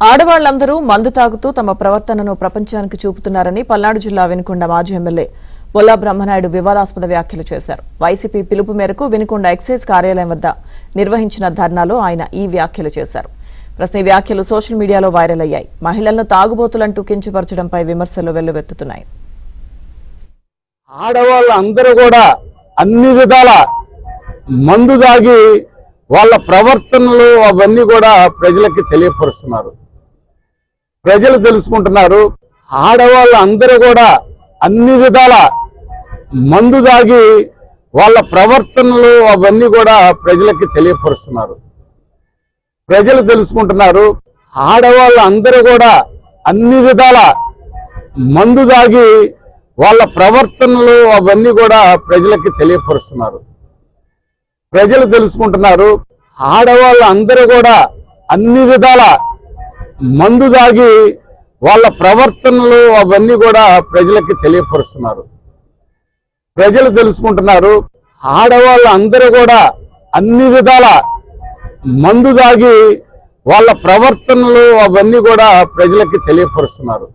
ఆడవాళ్లందరూ మందు తాగుతూ తమ ప్రవర్తనను ప్రపంచానికి చూపుతున్నారని పల్నాడు జిల్లా వినుకొండ మాజీ ఎమ్మెల్యే బొల్లా బ్రహ్మనాయుడు వివాదాస్పద వ్యాఖ్యలు చేశారు. వైసీపీ పిలుపు మేరకు వినుకొండ ఎక్సైజ్ కార్యాలయం వద్ద నిర్వహించిన ధర్నాలో ఆయన ఈ వ్యాఖ్యలు చేశారు. ప్రస్తుతం ఈ వ్యాఖ్యలు సోషల్ మీడియాలో వైరల్ అయ్యాయి. మహిళలను తాగుబోతులంటూ కించపరచడంపై విమర్శలు వెల్లువెత్తుతున్నాయి. ఆడవాళ్ళందరూ కూడా అన్ని విధాల మందు దాగి వాళ్ళ ప్రవర్తనలు అవన్నీ కూడా ప్రజలకి తెలియపరుస్తున్నారు. ప్రజలు తెలుసుకుంటున్నారు. ఆడవాళ్ళందరూ కూడా అన్ని విధాల మందు దాగి వాళ్ళ ప్రవర్తనలు అవన్నీ కూడా ప్రజలకి తెలియపరుస్తున్నారు. ప్రజలు తెలుసుకుంటున్నారు. ఆడవాళ్ళందరూ కూడా అన్ని విధాల మందు దాగి వాళ్ళ ప్రవర్తనలు అవన్నీ కూడా ప్రజలకి తెలియపరుస్తున్నారు. ప్రజలు తెలుసుకుంటున్నారు. ఆడవాళ్ళందరూ కూడా అన్ని విధాల మందు దాగి వాళ్ళ ప్రవర్తనలు అవన్నీ కూడా ప్రజలకి తెలియపరుస్తున్నారు. ప్రజలు తెలుసుకుంటున్నారు. ఆడవాళ్ళందరూ కూడా అన్ని విధాల మందు దాగి వాళ్ళ ప్రవర్తనలు అవన్నీ కూడా ప్రజలకి తెలియపరుస్తున్నారు.